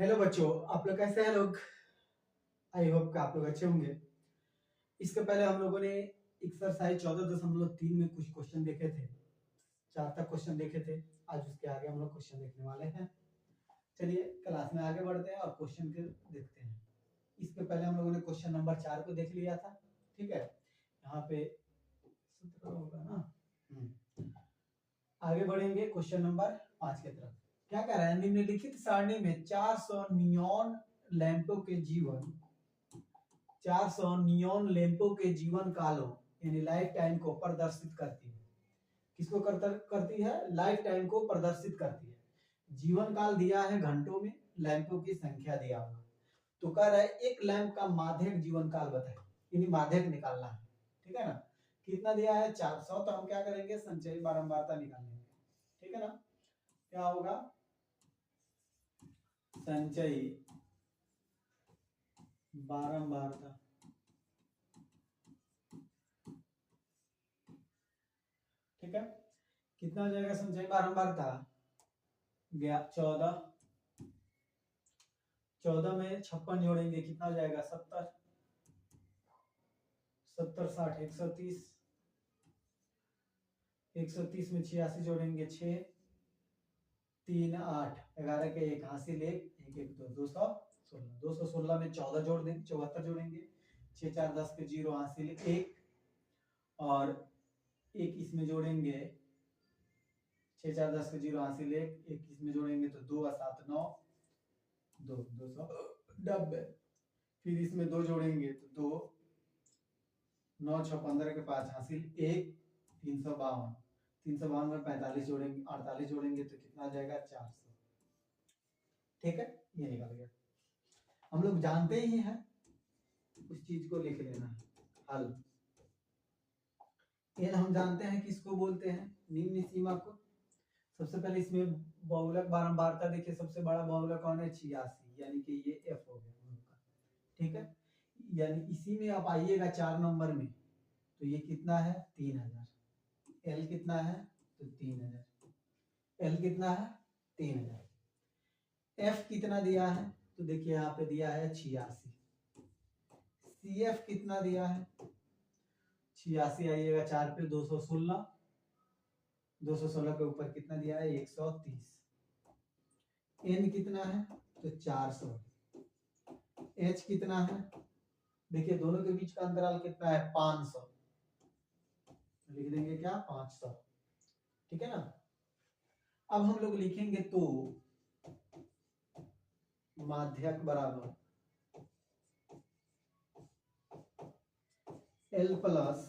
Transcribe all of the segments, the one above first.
Hello बच्चों, आप लोग कैसे हैं लोग। आई होप कि आप लोग अच्छे होंगे। इसके पहले हम लोगों ने एक्सरसाइज 14.3 में कुछ क्वेश्चन देखे थे। 4 तक क्वेश्चन देखे थे। आज उसके आगे हम लोग क्वेश्चन देखने वाले हैं। चलिए क्लास में आगे बढ़ते हैं और क्वेश्चन के देखते हैं। इसके पहले हम लोगों ने क्वेश्चन नंबर 4 को देख लिया था। ठीक है, यहाँ पे 17 होगा ना। आगे बढ़ेंगे क्वेश्चन नंबर 5 की तरफ। क्या कह रहा है, निम्नलिखित सारणी में 400 नियॉन लैंपों के जीवन 400 नियॉन लैंपों के जीवन कालों यानी लाइफ टाइम को प्रदर्शित करती है। किसको करती है? लाइफ टाइम को प्रदर्शित करती है। जीवन काल दिया है घंटों में, लैंपों की संख्या दिया हुआ। तो कह रहा है एक लैंप का माध्यक जीवन काल बताए, यानी माध्यक निकालना है। ठीक है ना। कितना दिया है? 400। तो हम क्या करेंगे? संचयी बारंबारता निकाल लेंगे। ठीक है ना। क्या होगा? संचयी बारंबारता। ठीक है, कितना हो जाएगा संचयी बारंबारता? गया 14। 14 में 56 जोड़ेंगे, कितना हो जाएगा? 70। 70 60 130। 130 में 86 जोड़ेंगे 6 3 8 11 के 1 हासिल 1 1 1 2 216। 216 में 14 जोड़ देंगे, 74 जोड़ेंगे। 6 4 10 के 0 हासिल 1 और 1 इसमें जोड़ेंगे। 6 4 10 के 0 हासिल 1 1 इसमें जोड़ेंगे तो 2 और 7 9 2 290। फिर इसमें 2 जोड़ेंगे तो 2 9 6 15 के 5 हासिल 1 352। 352 में 45 जोड़ेंगे 48 जोड़ेंगे तो कितना आ जाएगा? 400। ठीक है, ये निकल गया। हम लोग जानते ही हैं, उस चीज को लिख लेना है। हल एन हम जानते हैं किसको बोलते हैं? निम्न सीमा को। सबसे पहले इसमें बहुलक बारंबारता देखिए, सबसे बड़ा बहुलक कौन है? 86, यानी कि ये एफ हो गया हम लोग का। ठीक है, यानी इसी में आप आइएगा 4 नंबर में, तो ये कितना है? 3000। एल कितना है? तो 3000। एल कितना है? 3000। एफ कितना दिया है? तो देखिए यहाँ पे दिया है 86। सी एफ कितना दिया है? 86 आइएगा 4 पे 216। 216 के ऊपर कितना दिया है? 130। एन कितना है? तो 400। एच कितना है? देखिए दोनों के बीच का अंतराल कितना है? 500। लिख देंगे क्या? 500। ठीक है ना। अब हम लोग लिखेंगे तो माध्यक बराबर L plus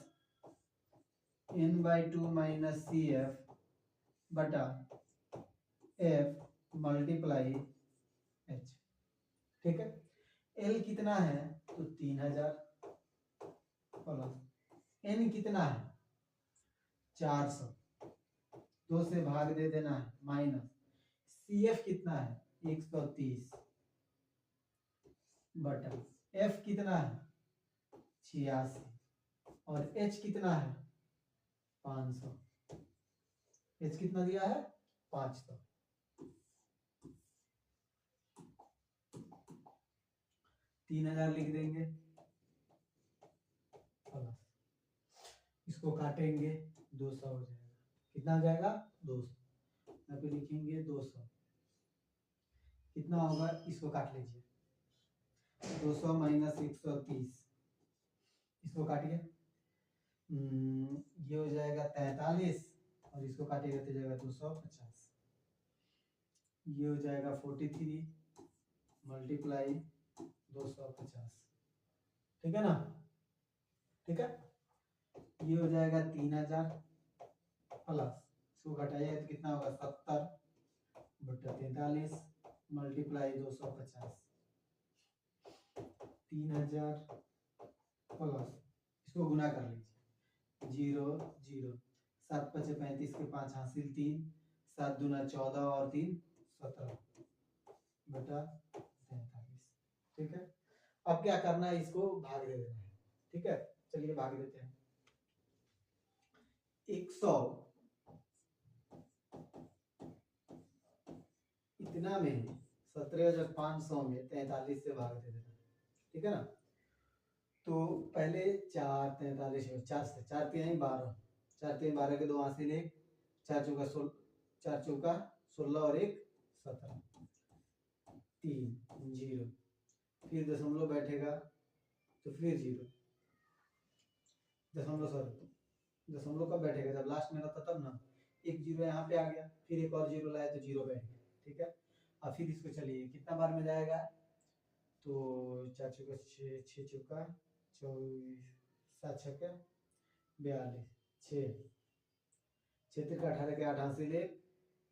n/2 minus C F बटा एफ मल्टीप्लाई एच। ठीक है, एल कितना है? तो 3000 प्लस एन कितना है? 400। 2 से भाग दे देना है माइनस सी एफ कितना है? 130 बटा एफ कितना है? 86 और एच कितना है? 500। एच कितना दिया है? 500। 3000 लिख देंगे प्लस इसको काटेंगे 200 हो जाएगा। कितना हो जाएगा? 200। यहाँ पे लिखेंगे 200। कितना होगा? इसको काट लीजिए। 200 माइनस 130, इसको काटिए। ये हो जाएगा 43 और इसको काटिएगा तो जाएगा 250। ये हो जाएगा 43 मल्टीप्लाई 250। ठीक है ना। ठीक है, ये हो जाएगा 3000 प्लस इसको घटाइए तो कितना होगा? 70 बटा 43 मल्टीप्लाई 250। 3000 प्लस इसको गुना कर लीजिए 0 0 7 5 35 के 5 हासिल 3 7 दूना 14 और 3 17 बटा 43। ठीक है, अब क्या करना है? इसको भाग दे देना है। ठीक है, चलिए भाग देते हैं। 100 इतना में 17,500 में 43 से भाग दे देना, ठीक है ना। तो पहले 4 43 4 से 4 3 12, 4 3 12 के 2 हासिल 1, 4 चौका 16, 4 चौका 16 और 1 17, 3 0, फिर दशमलव बैठेगा तो फिर 0, दशमलव कब बैठेगा, जब लास्ट में रहता तब ना। एक 0 यहाँ पे आ गया, फिर एक और 0 लाए तो 0 बैठ गया, ठीक है। अब फिर इसको चलिए कितना बार में जाएगा, तो 4 चौका 6, 6 चौका 24, 7 छक्का 42, 6 6 तिरका 18 के 8 हासिल 1,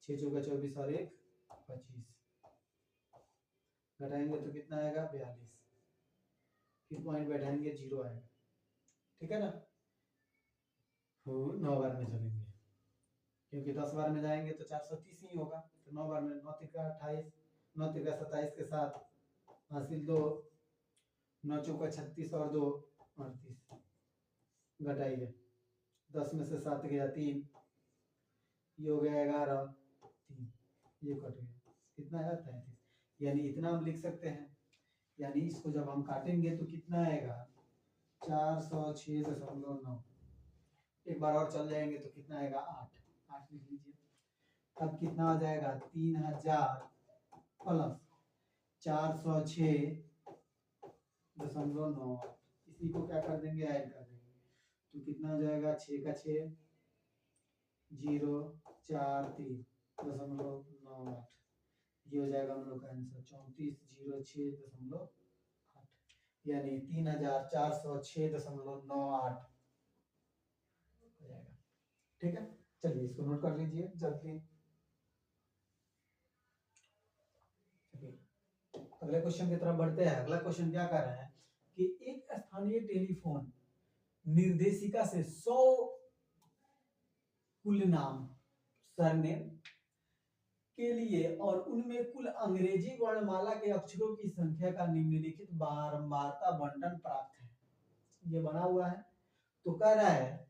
6 चौका 24 और 1 25, घटाएंगे तो कितना आएगा 42, फिर पॉइंट बैठाएंगे 0 आएगा, ठीक है ना। तो 9 बार में चलेंगे, क्योंकि 10 बार में जाएंगे तो 430 ही होगा, तो 9 बार में 9 तिरका 28, 9 तिरका 27 के साथ हासिल 2, 9 चौका 36 और 2 38, घटाइए 10 में से 7 गया 3, ये हो गया 11, 3 ये कट गया, कितना आया 33, यानी इतना हम लिख सकते हैं। यानी इसको जब हम काटेंगे तो कितना आएगा 406.9, एक बार और चल जाएंगे तो कितना आएगा 8, 8 लिख लीजिए। तब कितना आ जाएगा 3000 प्लस 406.9, इसी को क्या कर देंगे ऐड कर देंगे, तो कितना हो जाएगा 6 का 6 0 4 3.98, ये हो जाएगा हम लोग का आंसर 3406.8, यानी 3406.98 हो जाएगा, ठीक है। चलिए इसको नोट कर लीजिए जल्दी। अगले क्वेश्चन की तरफ बढ़ते हैं। अगला क्वेश्चन क्या कर रहा है कि एक स्थानीय टेलीफोन निर्देशिका से 100 कुल नाम सरनेम के लिए और उनमें कुल अंग्रेजी वर्णमाला के अक्षरों की संख्या का निम्नलिखित बारंबारता बंटन प्राप्त है। ये बना हुआ है, तो कह रहा है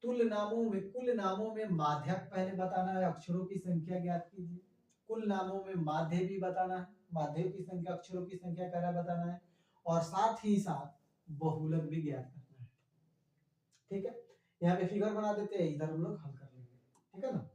कुल नामों में माध्यक पहले बताना है, अक्षरों की संख्या ज्ञात कीजिए। कुल नामों में माध्य भी बताना है, माध्यों की संख्या, अक्षरों की संख्या कह रहा बताना है, और साथ ही साथ बहुलक भी ज्ञात करना है, ठीक है। यहाँ पे फिगर बना देते हैं, इधर हम लोग हल कर लेंगे, ठीक है ना।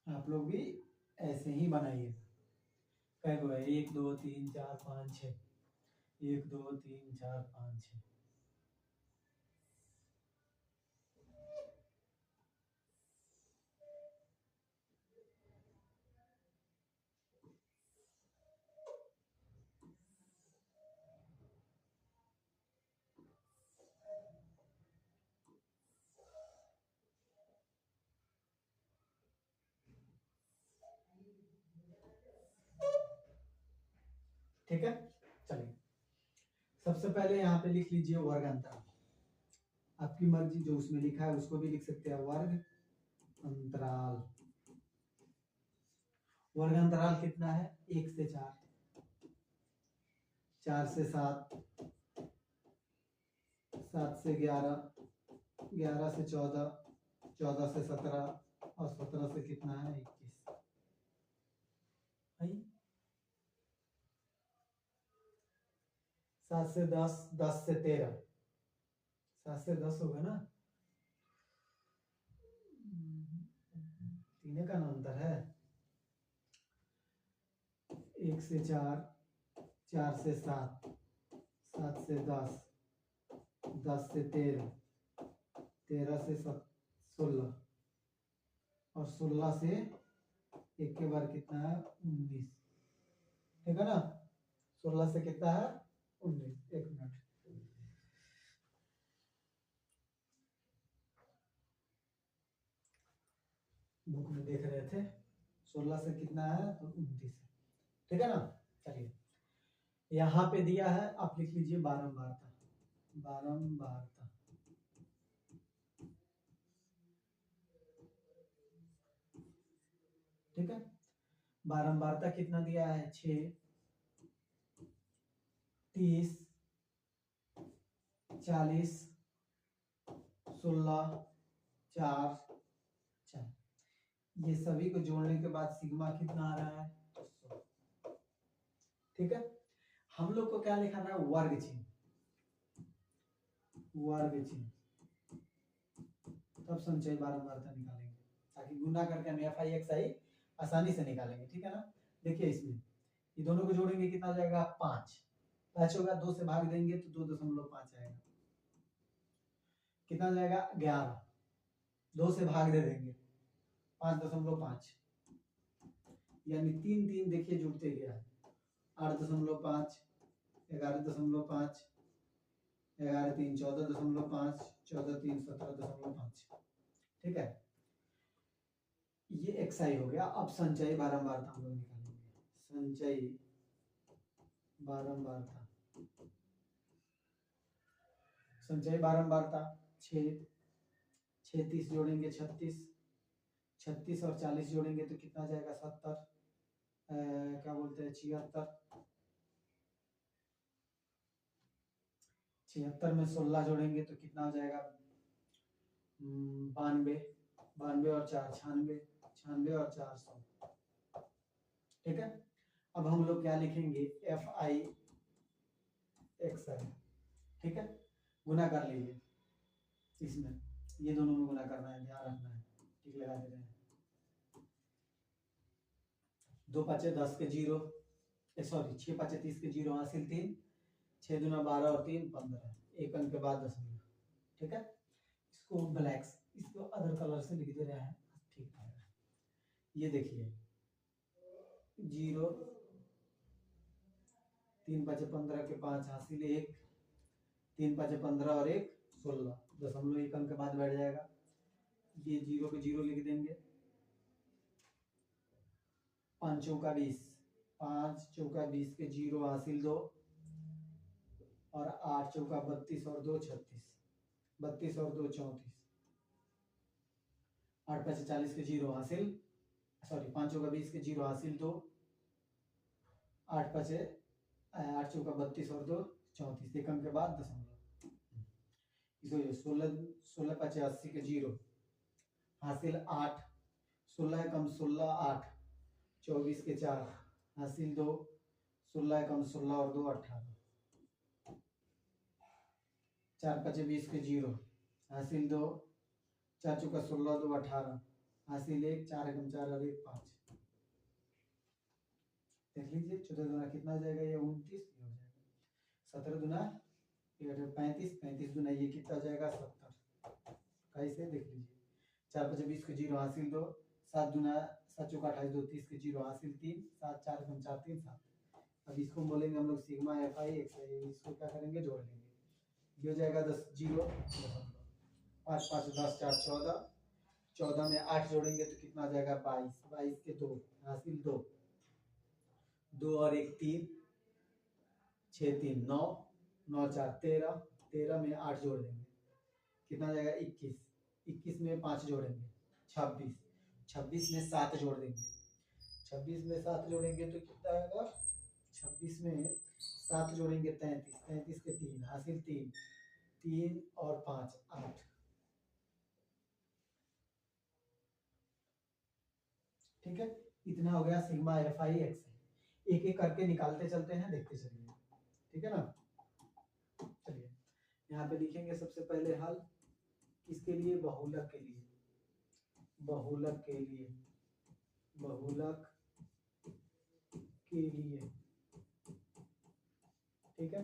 आप लोग भी ऐसे ही बनाइए। कई गो है 1 2 3 4 5 6, 1 2 3 4 5 6, ठीक है। चलिए सबसे पहले यहाँ पे लिख लीजिए वर्ग अंतराल, आपकी मर्जी, जो उसमें लिखा है उसको भी लिख सकते हैं। वर्ग अंतराल, वर्ग अंतराल कितना है 1 से 4, 4 से 7, 7 से 11, 11 से 14, 14 से 17 और 17 से कितना है 21, 7 से 10, 10 से 13, 7 से 10 होगा ना, तीन का ना अंतर है। 1 से 4, 4 से 7, 7 से 10, 10 से 13, 13 से 16, और 16 से एक के बार कितना है 19, ठीक है ना। 16 से कितना है 19, एक मिनट, बुक में देख रहे थे, 16 से कितना है तो 29 है, ठीक है ना। चलिए यहाँ पे दिया है, आप लिख लीजिए बारंबारता, बारंबारता, ठीक है। बारंबारता कितना दिया है 6, 30, 40, 16, 4, 4, ये सभी को जोड़ने के बाद सिग्मा कितना आ रहा है 100, ठीक है। हम लोग को क्या लिखाना है वर्ग चिन्ह, वर्ग चिन्ह, तब संचय बारंबारता निकालेंगे, ताकि गुना करके हम एफ आई एक्स आई आसानी से निकालेंगे, ठीक है ना। देखिए इसमें ये दोनों को जोड़ेंगे कितना हो जाएगा 5, 5 होगा, 2 से भाग देंगे तो 2.5 आएगा, कितना जाएगा 11, 2 से भाग दे देंगे 5.5, यानी 3 3 देखिए जुड़ते गया, 8.5, 11.5, 11 3 14.5, 14 3 17.5, ठीक है। ये एक्साई हो गया। अब संचयी बारंबारता हम लोग निकालेंगे, संचयी बारंबारता, संचयी बारंबारता 6, 36 जोड़ेंगे 36, 36 और 40 जोड़ेंगे तो कितना जाएगा 70, क्या बोलते हैं 76, 76 में 16 जोड़ेंगे तो कितना हो जाएगा 92, 92 और 4 96, 96 और 4 100, ठीक है। अब हम लोग क्या लिखेंगे एफ आई एक्स आई, ठीक है, गुना कर लीजिए, इसमें ये दोनों में गुना करना है, ध्यान रखना है, ठीक लगा दे रहे हैं, 2 5 10 के 0, सॉरी 6 5 30 के 0 हासिल 3, 6 दूना 12 और 3 15, एक अंक के बाद दशमलव, ठीक है। इसको ब्लैक्स, इसको अदर कलर से लिख दे रहे हैं, ठीक है। ये देखिए 0, 3 5 15 के 5 हासिल 1, 3 5 15 और 1 16, दशमलव एक अंक के बाद बैठ जाएगा, ये 0 पे 0 लिख देंगे, 5 चौका 20, 5 चौका 20 के 0 हासिल 2, और 8 चौका 32 और 2 36, 32 और 2 34, 8 5 40 के 0 हासिल, सॉरी 5 चौका 20 के 0 हासिल 2, 8 5 8 चौका 32 और 2 34, एक अंक के बाद दशमलव, इसको 16 16 5 80 के 0 हासिल 8, 16 कम 16 8, 24 के 4 हासिल 2, 16 कम 16 और 2 18, 4 5 20 के 0 हासिल 2, 4 चौका 16 2 18, हासिल 1, 4 कम 4 और 1 5, देख लीजिए 14 दूना कितना हो जाएगा, ये 29 हो जाएगा, 17 दूना 35, 35 दूना ये कितना हो जाएगा 70, कैसे देख लीजिए, 4 5 20 के 0 हासिल 2, 7 दूना 7 चौका 28 2 30 के 0 हासिल 3, 7 4 कम 4 3 7, अब इसको बोलेंगे हम लोग सिग्मा एफ आई एक्स आई, इसको क्या करेंगे जोड़ लेंगे, ये हो जाएगा 10 0 5 5 10 4 14, 14 में 8 जोड़ेंगे तो कितना आ जाएगा 22, 22 के 2 हासिल 2, 2 और 1 3, 6 3 9, 9 4 13, 13 में 8 जोड़ देंगे कितना आ जाएगा 21, 21 में 5 जोड़ेंगे 26, 26 में 7 जोड़ देंगे, 26 में 7 जोड़ेंगे तो कितना आएगा, 26 में 7 जोड़ेंगे 33, 33 के 3 हासिल 3, 3 और 5 8, ठीक है। इतना हो गया सिग्मा एफ आई एक्स, एक एक करके निकालते चलते हैं, देखते चलिए, ठीक है ना। चलिए यहाँ पे लिखेंगे सबसे पहले हल किसके लिए, बहुलक के लिए, बहुलक के लिए, बहुलक के लिए, ठीक है।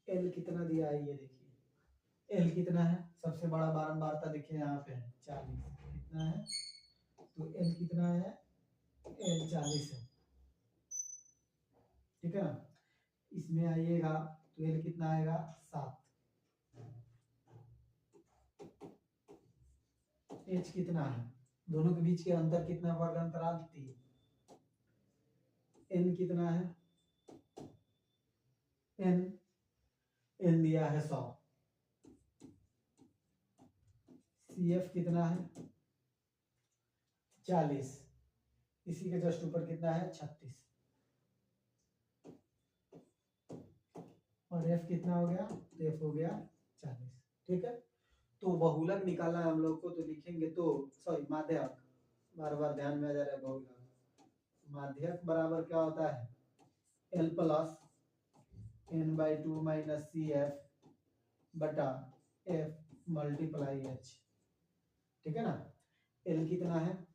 एल कितना दिया है ये देखिए, एल कितना है, सबसे बड़ा बारंबारता देखिए यहाँ पे है 40, कितना है, तो एल कितना है, एल 40 है, ठीक है ना। इसमें आइएगा तो एल कितना आएगा 7, एच कितना है, दोनों के बीच के अंतर कितना, वर्ग अंतराल 3, एन कितना है, एन एन दिया है 100, सी एफ कितना है 40, इसी के जस्ट ऊपर कितना है 36, और एफ कितना हो गया, तो एफ हो गया 40, ठीक है। तो बहुलक निकालना है हम लोग को, तो लिखेंगे तो सॉरी माध्यक, बार बार ध्यान में आ जा रहा है बहुलक, माध्यक बराबर क्या होता है, L plus N by 2 minus C F बटा एफ मल्टीप्लाई एच, ठीक है ना। एल कितना है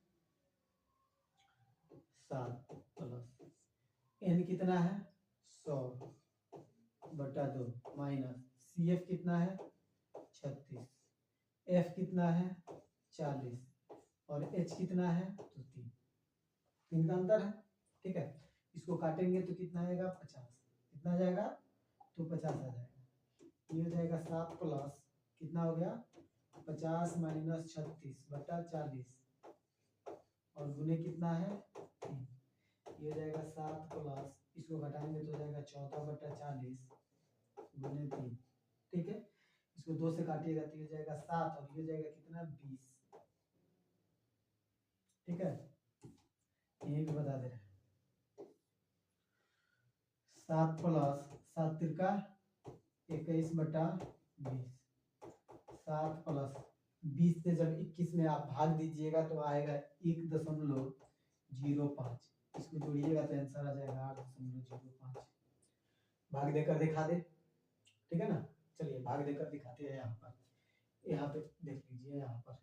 7 प्लस एन कितना है 100 बटा 2 माइनस सी एफ कितना है 36, एफ कितना है 40 और एच कितना है तो 3, 3 का अंतर है, ठीक है। इसको काटेंगे तो कितना आएगा 50, कितना आ जाएगा तो 50 आ जाएगा, ये हो जाएगा 7 प्लस कितना हो गया 50 माइनस 36 बटा 40 और गुने कितना है 3, ये हो जाएगा 7 प्लस, इसको घटाएंगे तो हो जाएगा 14 बटा 40 गुने 3, ठीक है। इसको 2 से काटिएगा तो ये हो जाएगा 7 और ये हो जाएगा कितना 20, ठीक है। यही भी बता दे रहे हैं, 7 प्लस 7 तिरका 21 बटा 20, 7 प्लस 20 से जब 21 में आप भाग दीजिएगा तो आएगा 1.05, इसको जोड़िएगा तो आंसर आ जाएगा 8.05, भाग देकर दिखा दे, ठीक है ना। चलिए भाग देकर दिखाते हैं, यहाँ पे देख लीजिए, यहाँ पर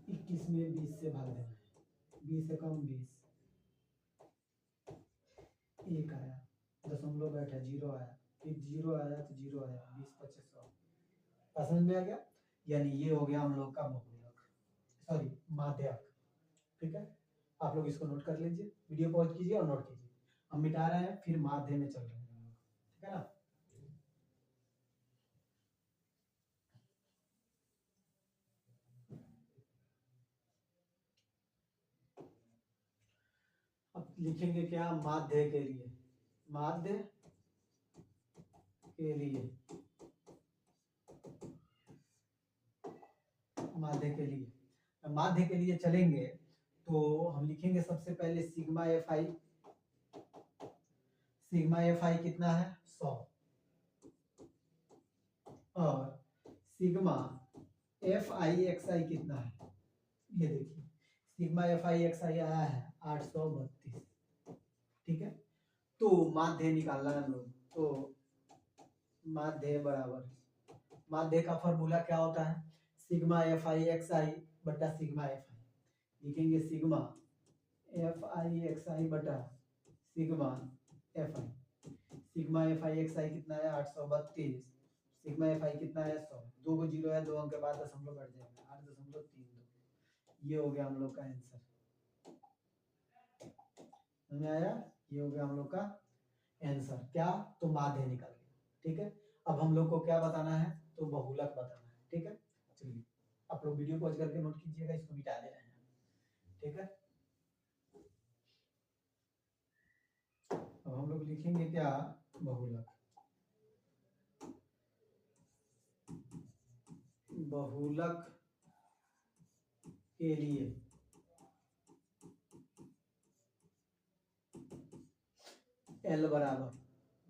21 में 20 से भाग देना है, 20 से कम 20, 1 आया, दशमलव बैठा 0 आया, फिर 0 आया तो 0 आया, 20 25 100, समझ में आ गया। यानी ये हो गया हम लोग का बहुलक, सॉरी माध्यक, ठीक है। आप लोग इसको नोट कर लीजिए, वीडियो पॉज कीजिए और नोट कीजिए, हम मिटा रहे हैं फिर माध्य में चल रहे हैं, ठीक है ना। अब लिखेंगे क्या, माध्य के लिए, माध्य के लिए, माध्य के लिए, माध्य के लिए चलेंगे तो हम लिखेंगे सबसे पहले sigma F I, sigma F आई कितना है 100 और sigma F I X I कितना है, ये देखिए सिग्मा एफ आई एक्स आई आया है 832, ठीक है। तो माध्य निकालना है हम लोग, तो माध्य बराबर, माध्य का फॉर्मूला क्या होता है, sigma F I X I बटा सिग्मा एफ आई, लिखेंगे sigma F I X I बटा sigma F I, sigma F I X I कितना है 832, सिग्मा एफ आई कितना है 100, 2 को 0 है, 2 अंक के बाद दशमलव बढ़ जाएगा 8.32, ये हो गया हम लोग का आंसर, समझ में आया, ये हो गया हम लोग का आंसर, क्या तो माध्य निकल गया, ठीक है। अब हम लोग को क्या बताना है, तो बहुलक बताना है, ठीक है। चलिए आप लोग वीडियो पॉज करके नोट कीजिएगा, इसको मिटा दे रहे हैं, ठीक है। अब हम लोग लिखेंगे क्या, बहुलक, बहुलक के लिए एल बराबर,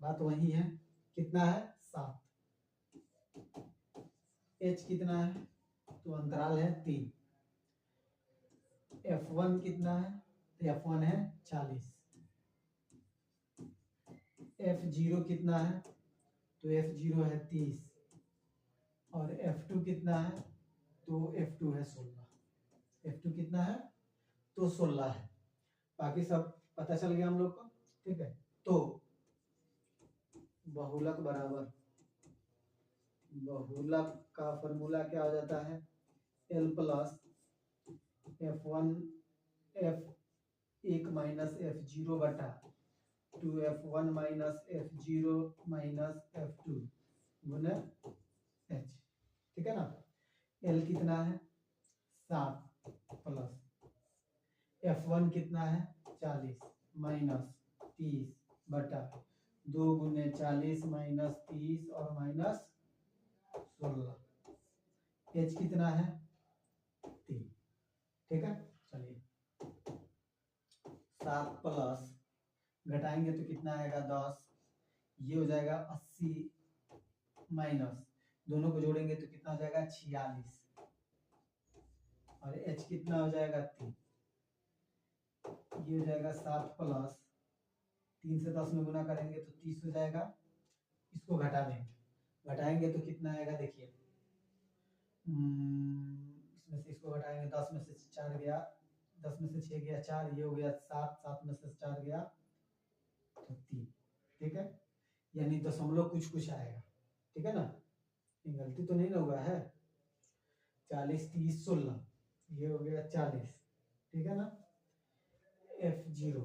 बात वही है, कितना है 7, एच कितना है तो अंतराल है 3, F1 कितना है, तो F1 है 40, F0 कितना है, तो F0 है 30 और F2 कितना है, तो F2 है 16, F2 कितना है तो 16 है, बाकी सब पता चल गया हम लोग को, ठीक है। तो बहुलक बराबर, बहुलक का फॉर्मूला क्या हो जाता है, L plus F1 F1 minus F0 बटा 2F1 minus F0 minus F2 गुना H। ठीक है ना। L कितना है 7 प्लस F1 कितना है 40 माइनस 30 बटा 2 गुने 40 माइनस 30 और माइनस 16। H कितना है 3। ठीक है। चलिए 7 प्लस घटाएंगे तो कितना आएगा 10, ये हो जाएगा 80 माइनस दोनों को जोड़ेंगे तो कितना हो जाएगा 46 और H कितना हो जाएगा 3। ये हो जाएगा 7 प्लस 3 से 10 में गुना करेंगे तो 30 हो जाएगा। इसको घटा देंगे, घटाएंगे तो कितना आएगा देखिए, इसमें से इसको घटाएंगे 10 में से 4 गया, 10 में से 6 गया 4, ये हो गया 7, 7 में से 4 गया तो 3। ठीक है, यानी दशमलव कुछ कुछ आएगा। ठीक है ना, ये गलती तो नहीं ना हुआ है। 40 30 16, ये हो गया 40। ठीक है ना। F0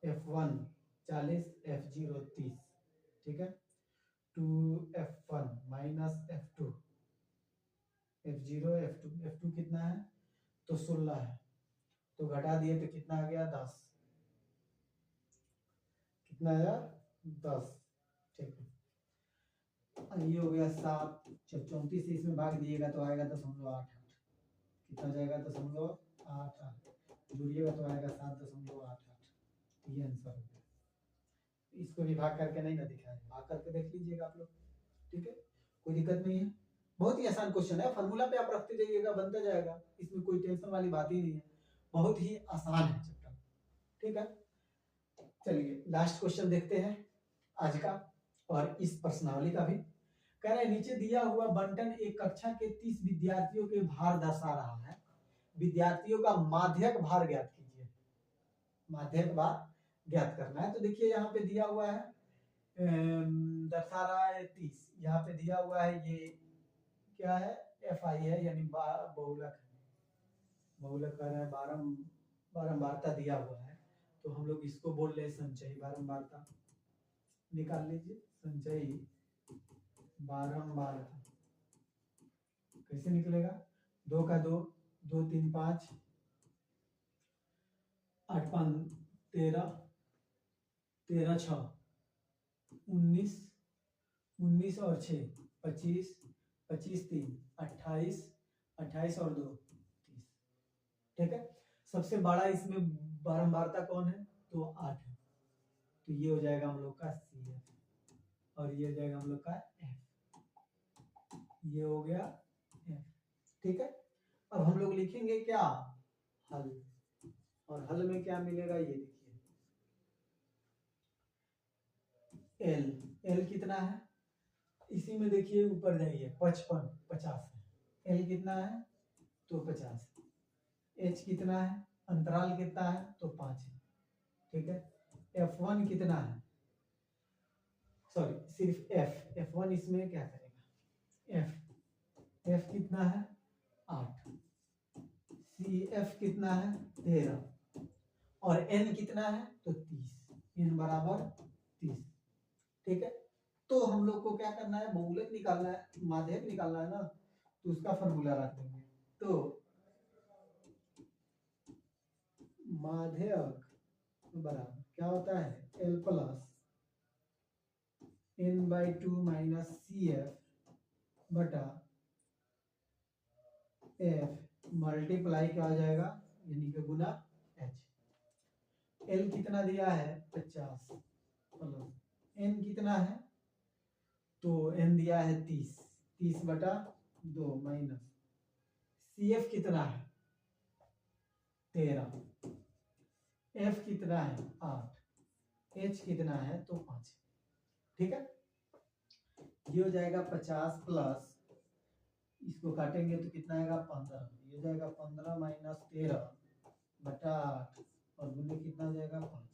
F1 40 F0 30। ठीक है। 2F1 minus F2 F0 F2 कितना है तो 16 है, तो घटा दिए तो कितना आ गया 10। कितना आया 10। ठीक है, ये हो गया 7। जब 34 से इसमें भाग दिएगा तो आएगा 0.88। कितना जाएगा 0.88, जोड़िएगा तो आएगा 7.88। ये आंसर हो गया। इसको भी भाग करके नहीं ना दिखाया, भाग करके देख लीजिएगा आप लोग। ठीक है, कोई दिक्कत नहीं है, बहुत ही आसान क्वेश्चन है। फॉर्मूला पे आप रखते जाइएगा, बनता जाएगा, इसमें कोई टेंशन वाली बात ही नहीं है, बहुत ही आसान है चैप्टर। ठीक है, चलिए लास्ट क्वेश्चन देखते हैं आज का और इस प्रश्नावली का भी। कह रहे नीचे दिया हुआ बंटन एक कक्षा के 30 विद्यार्थियों के भार दर्शा रहा है, विद्यार्थियों का माध्यक भार ज्ञात कीजिए। माध्यक भार ज्ञात करना है। तो देखिए यहाँ पे दिया हुआ है दर्शा रहा है 30, यहाँ पे दिया हुआ है ये क्या है FI है, यानी बहुलक है। बहुलक कर रहा है, बारंबारता दिया हुआ है, तो हम लोग इसको बोल रहे संचयी बारंबारता। निकाल लीजिए संचयी बारंबारता कैसे निकलेगा, 2 का 2, 2 3 5, 8 5 13, 13 6 19, 19 और 6 25, 25 3 28, 28 और 2 30। ठीक है, सबसे बड़ा इसमें बारंबारता कौन है तो 8 है, तो ये हो जाएगा हम लोग का CF और ये हो जाएगा हम लोग का F। ये हो गया F। ठीक है, अब हम लोग लिखेंगे क्या हल, और हल में क्या मिलेगा ये देखिए, L, L कितना है इसी में देखिए ऊपर जाइए 55 50 है, L कितना है तो 50, H कितना है अंतराल कितना है तो 5 है। ठीक है, F1 कितना है, सॉरी सिर्फ F1 इसमें क्या करेगा F कितना है 8, CF कितना है 13 और N कितना है तो 30, N बराबर 30। ठीक है, तो हम लोग को क्या करना है बहुलक निकालना है, माध्यक निकालना है ना, तो उसका फॉर्मूला रख देंगे। तो माध्यक बराबर क्या होता है L plus N/2 minus CF बटा F मल्टीप्लाई क्या हो जाएगा यानी कि गुना H। L कितना दिया है 50 प्लस N कितना है तो N दिया है 30, 30 बटा 2 माइनस CF कितना है 13, F कितना है 8, H कितना है तो 5। ठीक है, ये हो जाएगा 50 प्लस इसको काटेंगे तो कितना आएगा 15, ये जाएगा 15 माइनस 13 बटा 8 और गुने कितना हो जाएगा 5,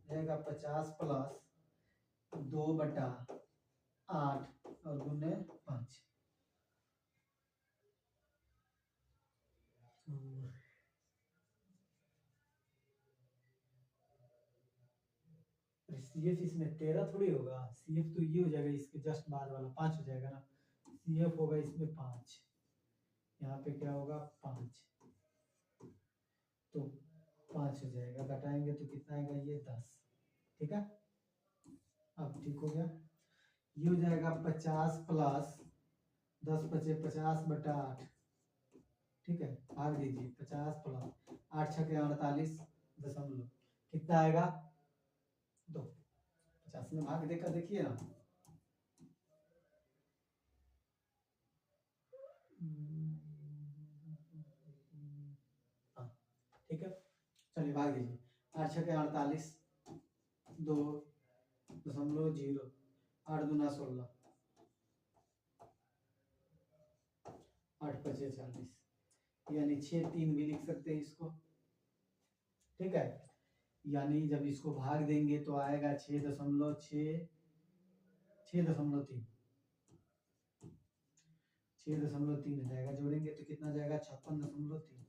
जाएगा 50 प्लस 2/8 और गुने 5। CF इसमें 13 थोड़ी होगा, CF तो ये हो जाएगा, इसके जस्ट बाद वाला 5 हो जाएगा ना। CF होगा इसमें 5, यहाँ पे क्या होगा 5, तो 5 हो जाएगा, घटाएंगे तो कितना आएगा ये 10। ठीक है, अब ठीक हो गया। ये हो जाएगा 50 प्लस 10 बचे 50/8। ठीक है, भाग दीजिए 50 प्लस 8 छके 48 दशमलव कितना आएगा 2। 50 में भाग देकर देखिए ना। हाँ ठीक है, चलिए भाग दीजिए। 8 छके 48, 2.0, 8 दूना 16, 8 पचे 40, यानी 6 3 भी लिख सकते हैं इसको। ठीक है, यानी जब इसको भाग देंगे तो आएगा 6.6, 6.3, 6.3 हो जाएगा। जोड़ेंगे तो कितना जाएगा 56.3,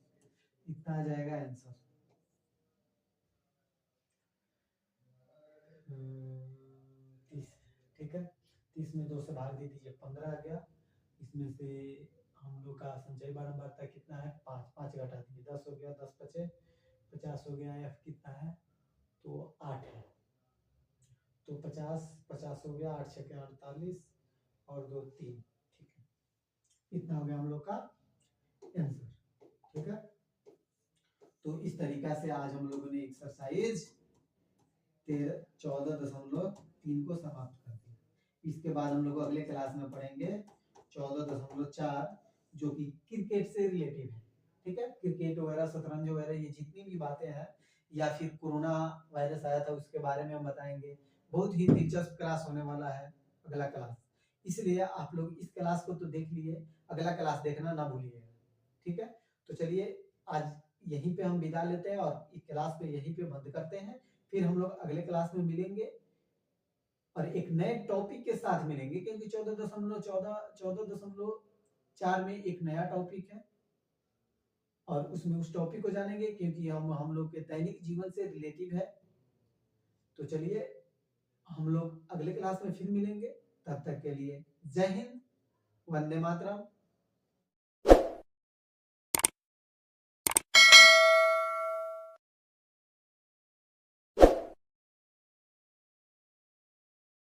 इतना आ जाएगा आंसर। ठीक है, 30 में 2 से भाग दे दीजिए 15 आ गया। इसमें से हम लोग का संचय बारंबारता कितना है 5, 5 घटा दीजिए 10 हो गया, 10 बचे 50 हो गया। F कितना है तो 8 है, तो 50 50 हो गया, 8 छके 48 और 2 3। ठीक है, इतना हो गया हम लोग का आंसर। ठीक है, तो इस तरीका से आज हम लोगों ने एक्सरसाइज 14.3 को समाप्त कर दिया। इसके बाद हम लोग अगले क्लास में पढ़ेंगे 14.4 जो कि क्रिकेट से रिलेटिव है। ठीक है, क्रिकेट वगैरह शतरंज वगैरह ये जितनी भी बातें हैं, या फिर कोरोना वायरस आया था उसके बारे में हम बताएंगे। बहुत ही दिलचस्प क्लास होने वाला है अगला क्लास, इसलिए आप लोग इस क्लास को तो देख लिए, अगला क्लास देखना ना भूलिएगा। ठीक है, तो चलिए आज यहीं पे हम विदा लेते हैं और इस क्लास को यहीं पे बंद करते हैं। फिर हम लोग अगले क्लास में मिलेंगे और एक नए टॉपिक के साथ मिलेंगे, क्योंकि 14.4 में एक नया टॉपिक है और उसमें उस टॉपिक को जानेंगे, क्योंकि हम लोग के दैनिक जीवन से रिलेटिव है। तो चलिए हम लोग अगले क्लास में फिर मिलेंगे, तब तक के लिए जय हिंद, वंदे मातरम।